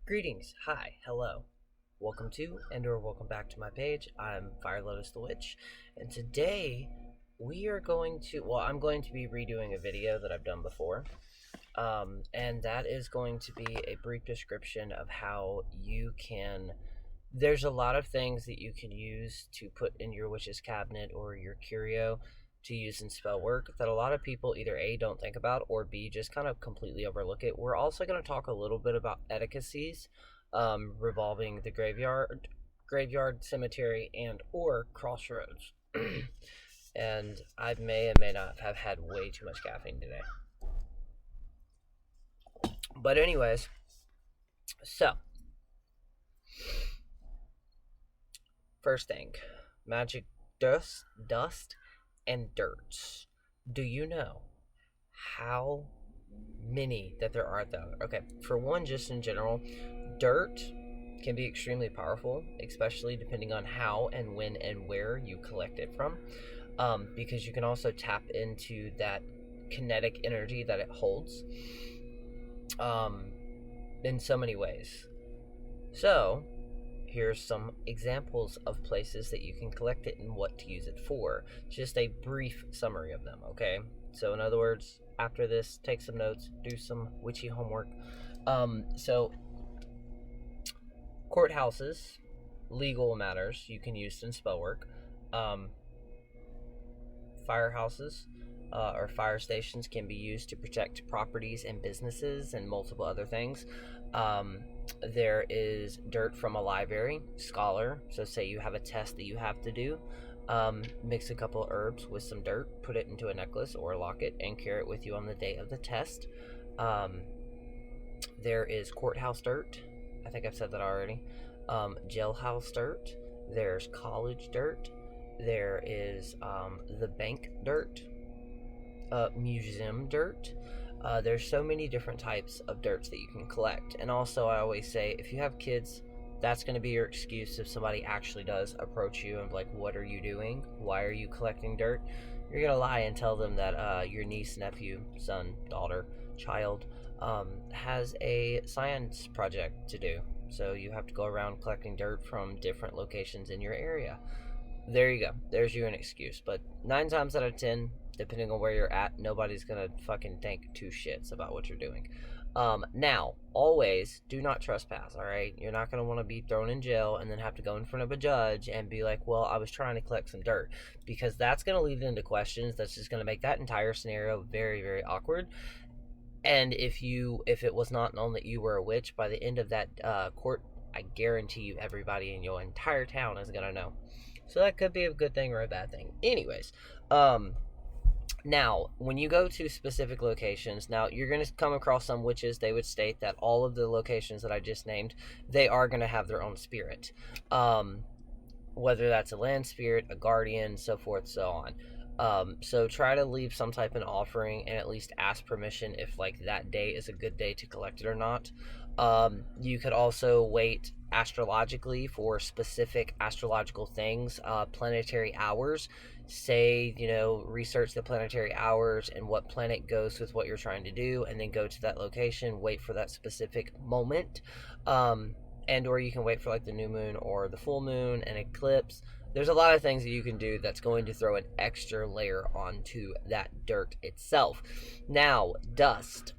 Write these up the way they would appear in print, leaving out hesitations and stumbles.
Greetings, hi, hello. Welcome to and/or welcome back to my page. I'm Fire Lotus the Witch, and today I'm going to be redoing a video that I've done before. And that is going to be a brief description of how you can. There's a lot of things that you can use to put in your witch's cabinet or your curio to use in spell work that a lot of people either A, don't think about, or B, just kind of completely overlook it. We're also going to talk a little bit about etiquettes revolving the graveyard, cemetery, and or crossroads. And I may and may not have had way too much caffeine today. But anyways, so first thing, magic dust and dirts. Do you know how many that there are though? Okay, for one, just in general, dirt can be extremely powerful, especially depending on how and when and where you collect it from, because you can also tap into that kinetic energy that it holds in so many ways. So here's some examples of places that you can collect it and what to use it for. Just a brief summary of them, okay? So in other words, after this, take some notes, do some witchy homework. So courthouses, legal matters you can use in spell work. Firehouses or fire stations can be used to protect properties and businesses and multiple other things. There is dirt from a library, scholar. So say you have a test that you have to do. Mix a couple of herbs with some dirt, put it into a necklace or a locket, and carry it with you on the day of the test. There is courthouse dirt. I think I've said that already. Jailhouse dirt. There's college dirt. There is the bank dirt. Museum dirt. There's so many different types of dirts that you can collect. And also, I always say, if you have kids, that's going to be your excuse if somebody actually does approach you and be like, what are you doing? Why are you collecting dirt? You're going to lie and tell them that your niece, nephew, son, daughter, child has a science project to do. So you have to go around collecting dirt from different locations in your area. There you go. There's you an excuse. But 9 times out of 10, depending on where you're at, nobody's gonna fucking think two shits about what you're doing. Now, always do not trespass, alright? You're not gonna want to be thrown in jail and then have to go in front of a judge and be like, well, I was trying to collect some dirt. Because that's gonna lead into questions. That's just gonna make that entire scenario very, very awkward. And if it was not known that you were a witch, by the end of that court, I guarantee you everybody in your entire town is gonna know. So that could be a good thing or a bad thing. Anyways, now, when you go to specific locations, now you're going to come across some witches. They would state that all of the locations that I just named, they are going to have their own spirit. Whether that's a land spirit, a guardian, so forth, so on. So try to leave some type of offering and at least ask permission if like that day is a good day to collect it or not. You could also wait astrologically for specific astrological things, planetary hours. Say, research the planetary hours and what planet goes with what you're trying to do, and then go to that location, wait for that specific moment. And or you can wait for like the new moon or the full moon, an eclipse. There's a lot of things that you can do that's going to throw an extra layer onto that dirt itself. Now, dust.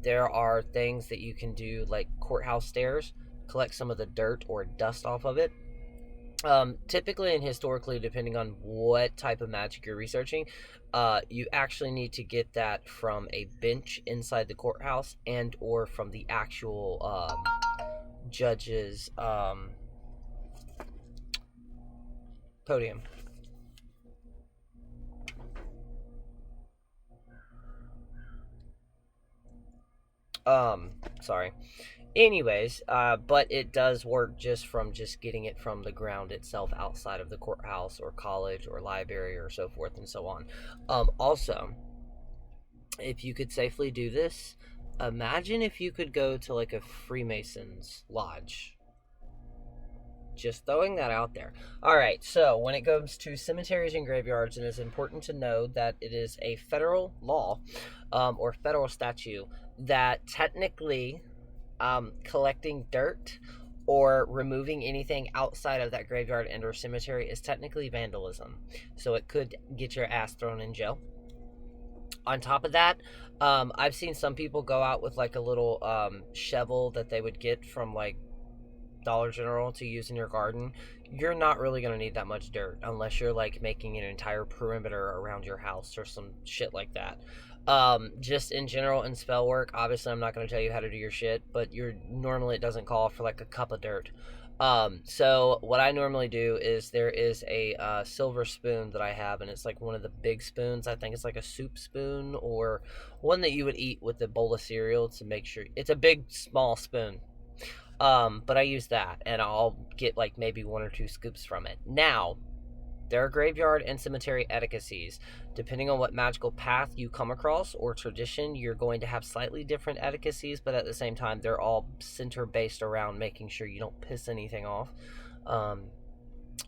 There are things that you can do like courthouse stairs, collect some of the dirt or dust off of it. Typically and historically, depending on what type of magic you're researching, you actually need to get that from a bench inside the courthouse and or from the actual judge's podium. Sorry. Anyways, but it does work just from just getting it from the ground itself outside of the courthouse or college or library or so forth and so on. Also, if you could safely do this, imagine if you could go to like a Freemason's lodge. Just throwing that out there. Alright, so when it comes to cemeteries and graveyards, it is important to know that it is a federal law or federal statute that technically collecting dirt or removing anything outside of that graveyard and or cemetery is technically vandalism. So it could get your ass thrown in jail. On top of that, I've seen some people go out with like a little shovel that they would get from like Dollar General to use in your garden. You're not really going to need that much dirt unless you're like making an entire perimeter around your house or some shit like that. Just in general in spell work, obviously I'm not going to tell you how to do your shit, but you're normally, it doesn't call for like a cup of dirt. So what I normally do is there is a silver spoon that I have, and it's like one of the big spoons. I think it's like a soup spoon or one that you would eat with a bowl of cereal to make sure it's a big small spoon. But I use that, and I'll get like maybe one or two scoops from it. Now, there are graveyard and cemetery etiquettes. Depending on what magical path you come across or tradition, you're going to have slightly different etiquettes, but at the same time, they're all center based around making sure you don't piss anything off. Um,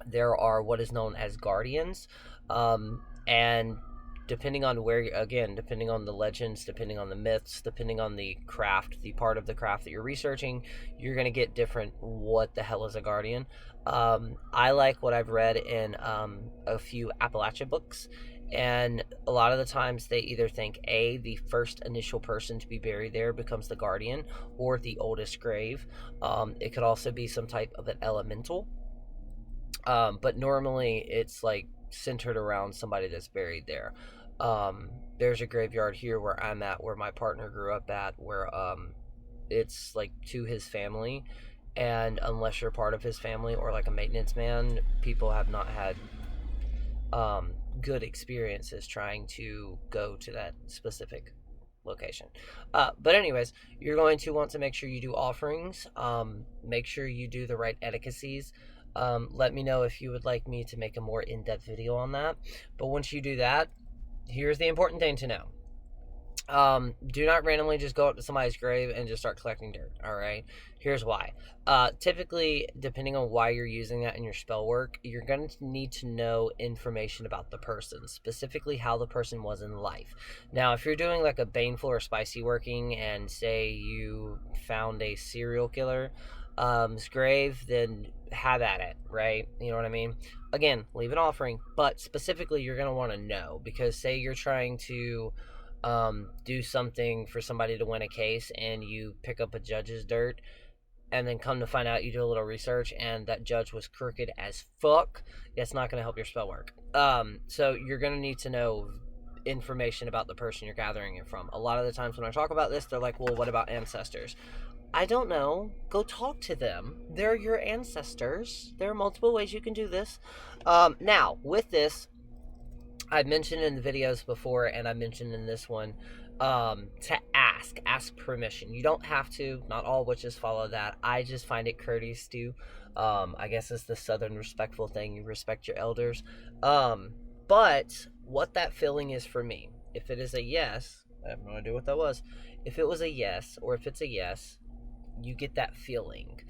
there are what is known as guardians, and depending on where, again, depending on the legends, depending on the myths, depending on the craft, the part of the craft that you're researching, you're going to get different what the hell is a guardian. I like what I've read in a few Appalachia books, and a lot of the times they either think the first initial person to be buried there becomes the guardian, or the oldest grave. It could also be some type of an elemental, but normally it's like centered around somebody that's buried there. There's a graveyard here where I'm at, where my partner grew up at, where it's like to his family, and unless you're part of his family or like a maintenance man, people have not had good experiences trying to go to that specific location. But anyways, you're going to want to make sure you do offerings. Make sure you do the right etiquettes. Let me know if you would like me to make a more in-depth video on that. But once you do that, here's the important thing to know. Do not randomly just go up to somebody's grave and just start collecting dirt, alright? Here's why. Typically, depending on why you're using that in your spell work, you're going to need to know information about the person, specifically how the person was in life. Now, if you're doing like a baneful or spicy working, and say you found a serial killer grave, then have at it, right? You know what I mean? Again, leave an offering, but specifically you're going to want to know, because say you're trying to do something for somebody to win a case, and you pick up a judge's dirt, and then come to find out you do a little research and that judge was crooked as fuck, that's not going to help your spell work. So you're going to need to know information about the person you're gathering it from. A lot of the times when I talk about this, they're like, well, what about ancestors? I don't know. Go talk to them. They're your ancestors. There are multiple ways you can do this. Now, with this, I mentioned in the videos before, and I mentioned in this one, to ask permission. You don't have to. Not all witches follow that. I just find it courteous to. I guess it's the southern respectful thing. You respect your elders. But what that feeling is for me, if it is a yes, I have no idea what that was. If it was a yes, or if it's a yes, you get that feeling.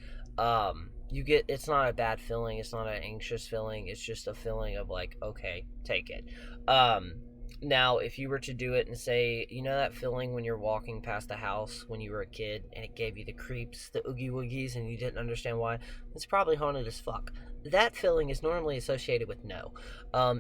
It's not a bad feeling, it's not an anxious feeling, it's just a feeling of like, okay, take it. Now, if you were to do it and say, you know that feeling when you're walking past the house when you were a kid and it gave you the creeps, the oogie woogies, and you didn't understand why, it's probably haunted as fuck. That feeling is normally associated with no.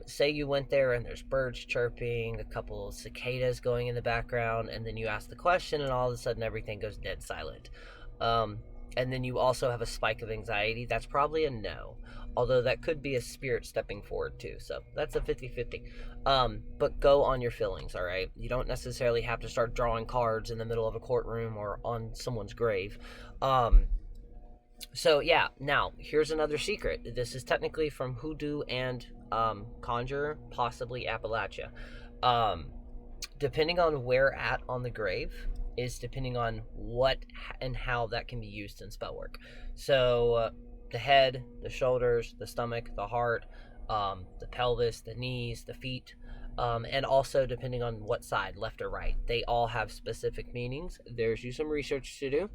Say you went there and there's birds chirping, a couple of cicadas going in the background, and then you ask the question and all of a sudden everything goes dead silent. And then you also have a spike of anxiety, that's probably a no. Although that could be a spirit stepping forward too, so that's a 50-50. But go on your feelings, alright? You don't necessarily have to start drawing cards in the middle of a courtroom or on someone's grave. So yeah, now, here's another secret. This is technically from Hoodoo and Conjure, possibly Appalachia. Depending on where at on the grave is depending on what and how that can be used in spell work. So the head, the shoulders, the stomach, the heart, the pelvis, the knees, the feet, and also depending on what side, left or right. They all have specific meanings. There's some research to do.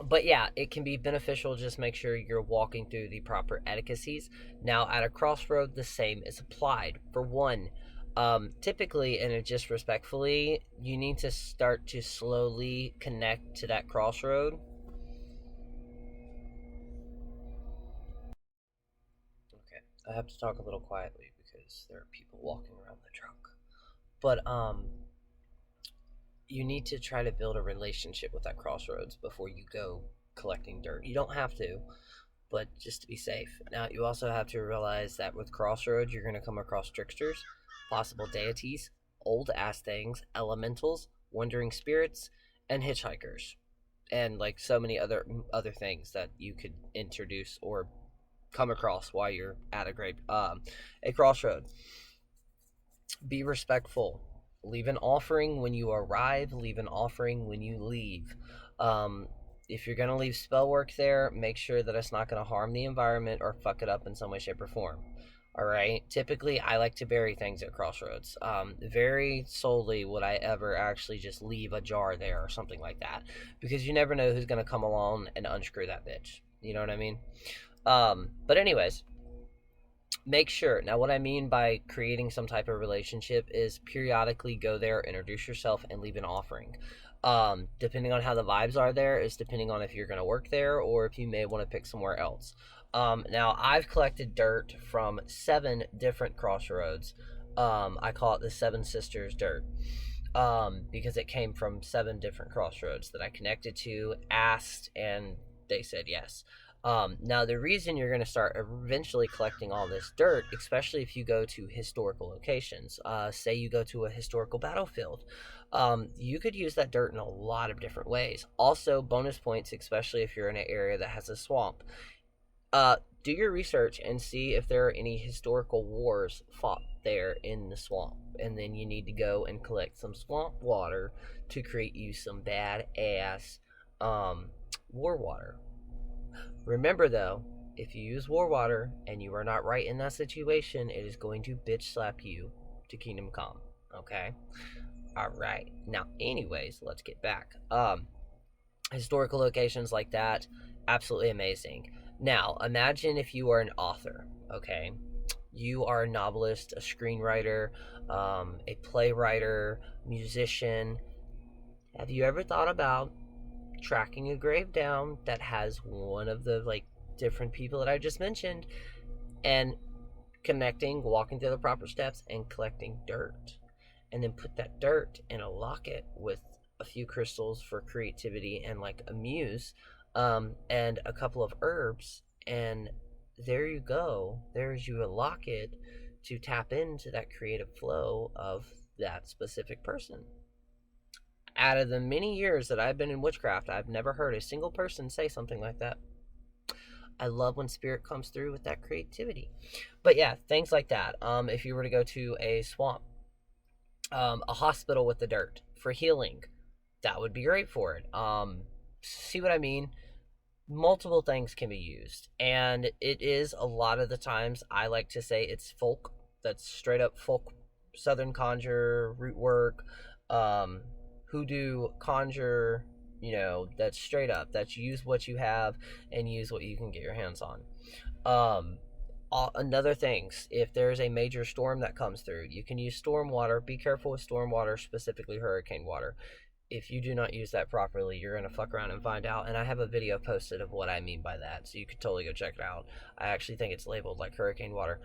But yeah, it can be beneficial. Just make sure you're walking through the proper etiquettes. Now, at a crossroad, the same is applied. For one, Typically, and just respectfully, you need to start to slowly connect to that crossroad. Okay, I have to talk a little quietly because there are people walking around the truck. But you need to try to build a relationship with that crossroads before you go collecting dirt. You don't have to, but just to be safe. Now, you also have to realize that with crossroads, you're going to come across tricksters, possible deities, old ass things, elementals, wandering spirits, and hitchhikers, and like so many other things that you could introduce or come across while you're at a crossroad. Be respectful. Leave an offering when you arrive. Leave an offering when you leave. Um, if you're gonna leave spell work there, make sure that it's not gonna harm the environment or fuck it up in some way, shape, or form. All right. Typically, I like to bury things at crossroads. Very solely would I ever actually just leave a jar there or something like that, because you never know who's gonna come along and unscrew that bitch. You know what I mean? But anyways, make sure. Now, what I mean by creating some type of relationship is periodically go there, introduce yourself, and leave an offering. Depending on how the vibes are there, is depending on if you're going to work there or if you may want to pick somewhere else. Now, I've collected dirt from 7 different crossroads. I call it the Seven Sisters dirt, because it came from 7 different crossroads that I connected to, asked, and they said yes. Now, the reason you're going to start eventually collecting all this dirt, especially if you go to historical locations, say you go to a historical battlefield, you could use that dirt in a lot of different ways. Also, bonus points, especially if you're in an area that has a swamp. Do your research and see if there are any historical wars fought there in the swamp. And then you need to go and collect some swamp water to create you some badass war water. Remember though, if you use war water and you are not right in that situation, it is going to bitch slap you to Kingdom Come. Okay? Alright. Now, anyways, let's get back. Historical locations like that, absolutely amazing. Now, imagine if you are an author, okay? You are a novelist, a screenwriter, a playwright, musician. Have you ever thought about tracking a grave down that has one of the like different people that I just mentioned and connecting, walking through the proper steps and collecting dirt, and then put that dirt in a locket with a few crystals for creativity and like a muse, and a couple of herbs, and there you go. There's you a locket to tap into that creative flow of that specific person. Out of the many years that I've been in witchcraft, I've never heard a single person say something like that. I love when spirit comes through with that creativity. But yeah, things like that. If you were to go to a swamp, a hospital with the dirt for healing, that would be great for it. See what I mean? Multiple things can be used, and it is a lot of the times I like to say it's folk. That's straight up folk, southern conjure, root work, hoodoo, conjure. You know, that's straight up. That's use what you have and use what you can get your hands on. Um, Another things, if there's a major storm that comes through, you can use storm water. Be careful with storm water, specifically hurricane water. If you do not use that properly, you're going to fuck around and find out. And I have a video posted of what I mean by that, so you could totally go check it out. I actually think it's labeled like hurricane water.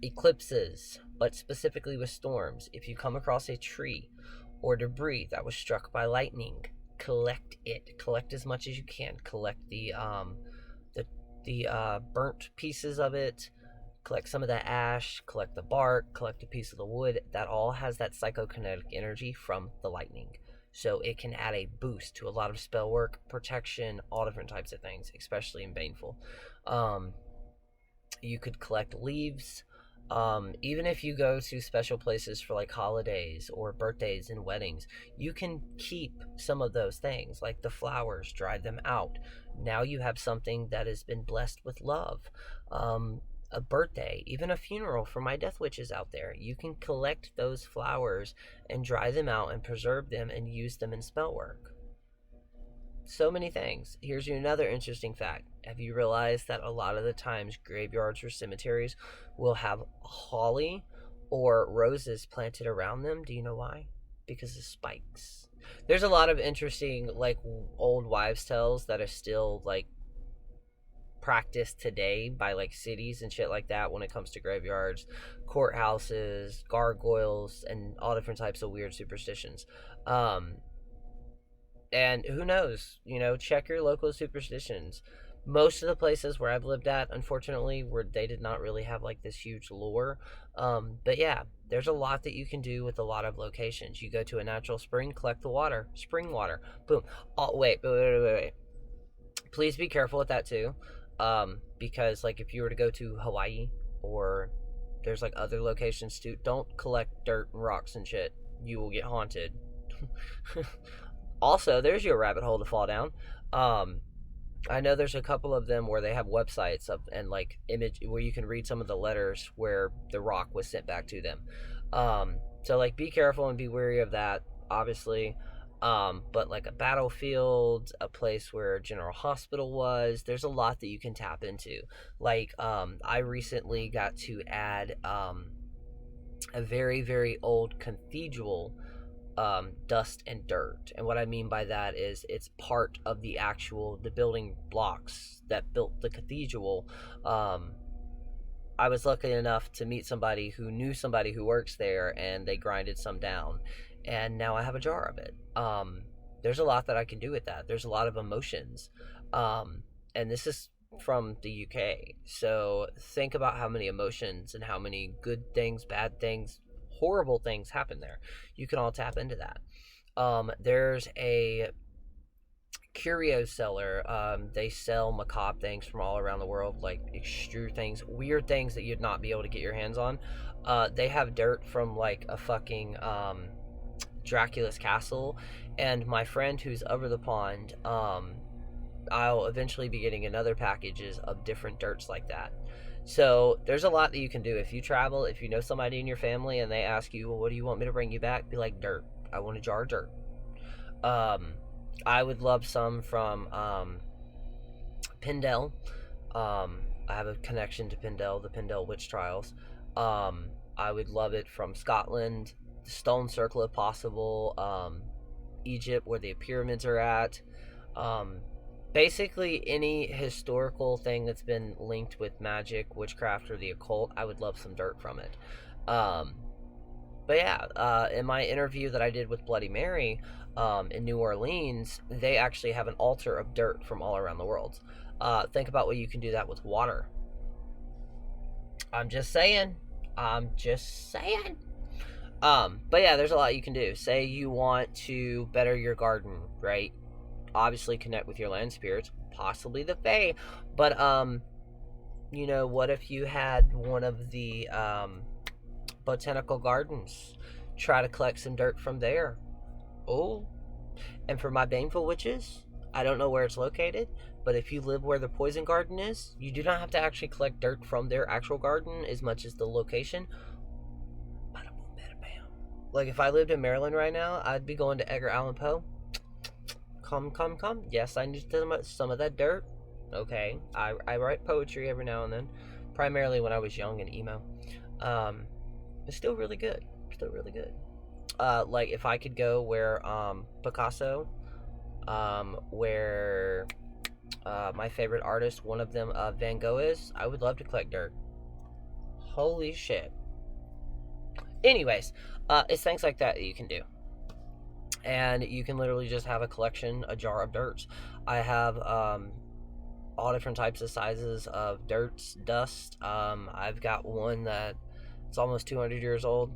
Eclipses, but specifically with storms. If you come across a tree or debris that was struck by lightning, collect it. Collect as much as you can. Collect the burnt pieces of it. Collect some of that ash, collect the bark, collect a piece of the wood. That all has that psychokinetic energy from the lightning. So it can add a boost to a lot of spell work, protection, all different types of things, especially in Baneful. You could collect leaves. Even if you go to special places for like holidays or birthdays and weddings, you can keep some of those things, like the flowers, dry them out. Now you have something that has been blessed with love. A birthday, even a funeral for my death witches out there. You can collect those flowers and dry them out and preserve them and use them in spell work. So many things. Here's another interesting fact. Have you realized that a lot of the times graveyards or cemeteries will have holly or roses planted around them. Do you know why? Because of spikes. There's a lot of interesting, like, old wives' tales that are still, like, practiced today by, like, cities and shit like that when it comes to graveyards, courthouses, gargoyles, and all different types of weird superstitions. Um, and who knows? Check your local superstitions. Most of the places where I've lived at, unfortunately, where they did not really have like this huge lore. But yeah, there's a lot that you can do with a lot of locations. You go to a natural spring, collect the water, spring water, boom. Oh, wait. Please be careful with that too, because like if you were to go to Hawaii, or there's like other locations too, don't collect dirt and rocks and shit. You will get haunted. Also, there's your rabbit hole to fall down. Um, I know there's a couple of them where they have websites of and like image where you can read some of the letters where the rock was sent back to them. So like be careful and be wary of that, obviously. But like a battlefield, a place where General Hospital was, there's a lot that you can tap into. Like I recently got to add a very very old cathedral, dust and dirt. And what I mean by that is it's part of the building blocks that built the cathedral. Um, I was lucky enough to meet somebody who knew somebody who works there, and they grinded some down, and now I have a jar of it. There's a lot that I can do with that. There's a lot of emotions, and this is from the UK. So think about how many emotions and how many good things, bad things, horrible things happen there. You can all tap into that. There's a curio seller. They sell macabre things from all around the world, like extrude things, weird things that you'd not be able to get your hands on. They have dirt from like a fucking Dracula's castle, and my friend who's over the pond, I'll eventually be getting another packages of different dirts like that. So there's a lot that you can do if you travel. If you know somebody in your family and they ask you, well, what do you want me to bring you back? Be like, dirt. I want a jar of dirt. Um, I would love some from Pendle. I have a connection to Pendle, the Pendle witch trials. I would love it from Scotland, the Stone Circle if possible, Egypt where the pyramids are at. Um, Basically any historical thing that's been linked with magic, witchcraft, or the occult, I would love some dirt from it. Um, but yeah, in my interview that I did with Bloody Mary, in New Orleans, they actually have an altar of dirt from all around the world. Think about what you can do that with water. I'm just saying. I'm just saying. But yeah, there's a lot you can do. Say you want to better your garden, right? Obviously connect with your land spirits, possibly the fae. But what if you had one of the botanical gardens? Try to collect some dirt from there. Oh, and for my baneful witches, I don't know where it's located, but if you live where the poison garden is, you do not have to actually collect dirt from their actual garden as much as the location. Bada boom, bada bam. Like if I lived in Maryland right now, I'd be going to Edgar Allan Poe. Come. Yes, I need some of that dirt. Okay, I write poetry every now and then, primarily when I was young and emo. It's still really good. Like if I could go where Picasso, where my favorite artist, one of them, Van Gogh is, I would love to collect dirt. Holy shit. Anyways, it's things like that you can do. And you can literally just have a collection, a jar of dirts. I have all different types of sizes of dirts, dust. I've got one that it's almost 200 years old.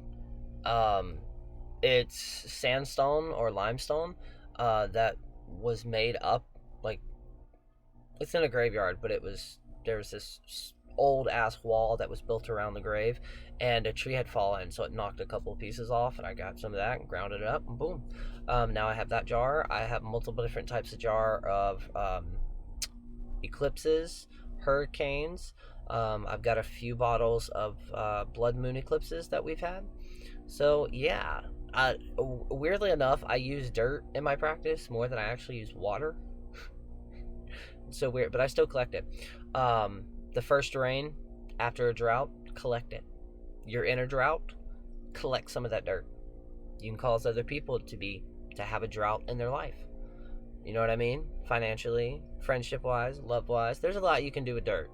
It's sandstone or limestone that was made up, like it's in a graveyard, but there was this old ass wall that was built around the grave, and a tree had fallen, so it knocked a couple of pieces off, and I got some of that and ground it up, and boom. Now I have that jar. I have multiple different types of jar of eclipses, hurricanes. I've got a few bottles of blood moon eclipses that we've had. So yeah, weirdly enough, I use dirt in my practice more than I actually use water. So weird, but I still collect it. The first rain after a drought, collect it. You're in a drought, collect some of that dirt. You can cause other people to have a drought in their life. You know what I mean? Financially, friendship wise, love wise. There's a lot you can do with dirt.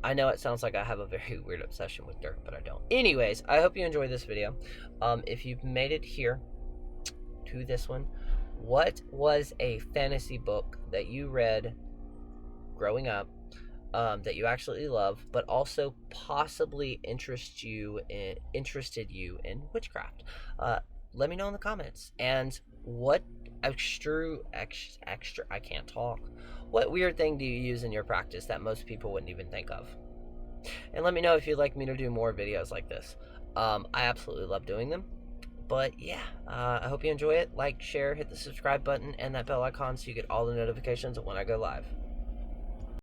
I know it sounds like I have a very weird obsession with dirt, but I don't. Anyways, I hope you enjoyed this video. If you've made it here to this one, what was a fantasy book that you read growing up that you absolutely love, but also possibly interested you in witchcraft? Let me know in the comments. And what extra I can't talk. What weird thing do you use in your practice that most people wouldn't even think of? And let me know if you'd like me to do more videos like this. I absolutely love doing them. But yeah, I hope you enjoy it. Like, share, hit the subscribe button and that bell icon so you get all the notifications when I go live.